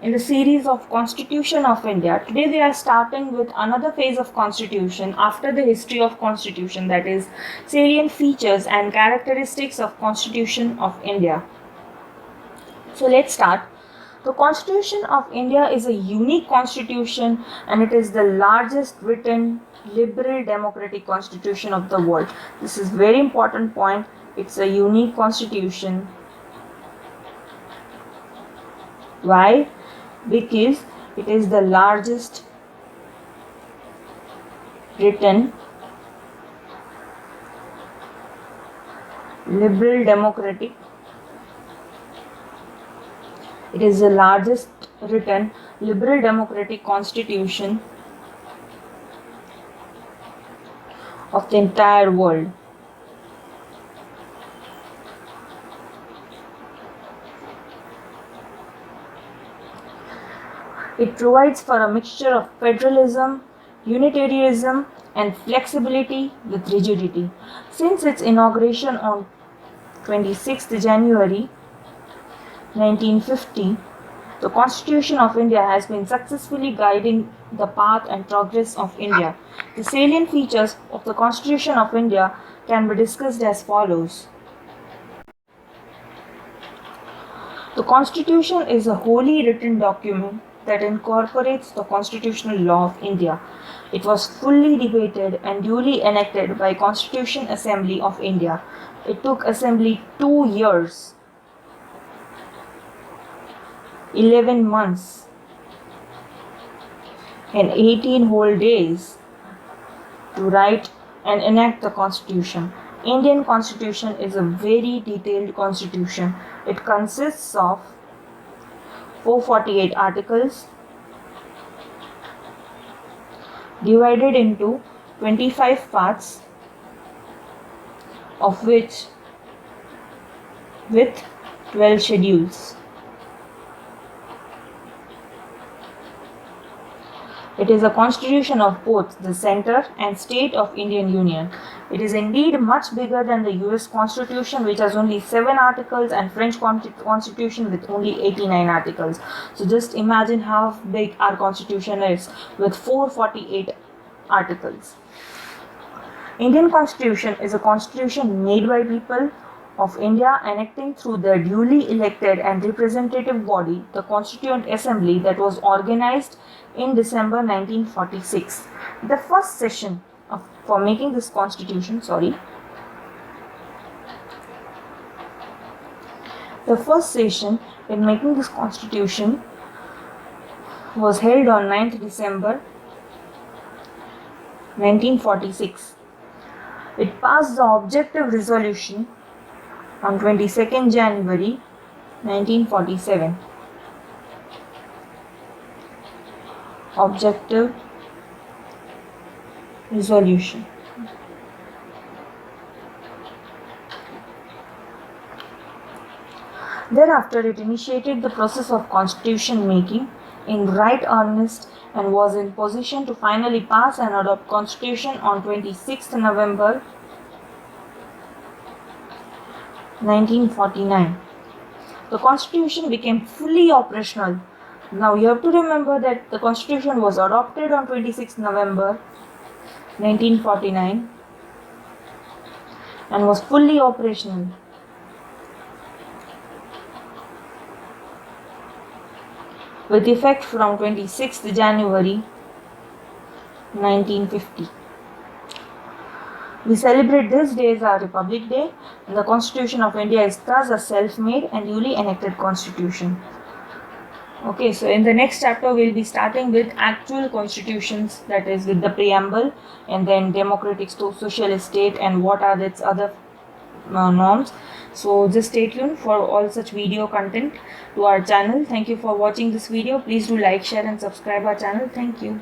in the series of Constitution of India. Today we are starting with another phase of Constitution after the history of Constitution, that is salient features and characteristics of Constitution of India. So let's start. The Constitution of India is a unique constitution and it is the largest written liberal democratic constitution of the world. This is very important point. It's a unique constitution. Why? Because it is the largest written liberal democratic. It is the largest written liberal democratic constitution of the entire world. It provides for a mixture of federalism, unitarianism, and flexibility with rigidity. Since its inauguration on 26th January 1950, the Constitution of India has been successfully guiding the path and progress of India. The salient features of the Constitution of India can be discussed as follows. The Constitution is a wholly written document that incorporates the constitutional law of India. It was fully debated and duly enacted by Constitution Assembly of India. It took Assembly 2 years, 11 months and 18 whole days to write and enact the Constitution. Indian Constitution is a very detailed constitution. It consists of 448 articles divided into 25 parts, of which with 12 schedules. It is a constitution of both the center and state of Indian Union. It is indeed much bigger than the US Constitution, which has only 7 articles, and French Constitution with only 89 articles. So just imagine how big our Constitution is with 448 articles. Indian Constitution is a constitution made by people of India enacting through their duly elected and representative body, the Constituent Assembly, that was organized in December 1946. The first session for making this constitution, the first session in making this constitution was held on 9th December 1946. It passed the objective resolution on 22nd January 1947. Objective resolution. Thereafter, it initiated the process of constitution making in right earnest and was in position to finally pass and adopt constitution on 26th November 1949. The constitution became fully operational. Now you have to remember that the constitution was adopted on 26th November 1949 and was fully operational with effect from 26th January 1950. We celebrate this day as our Republic Day, and the Constitution of India is thus a self-made and duly enacted constitution. Okay, so in the next chapter we'll be starting with actual constitutions, that is with the preamble, and then democratic socialist state and what are its other norms. So just stay tuned for all such video content to our channel. Thank you for watching this video. Please do like, share and subscribe our channel. Thank you.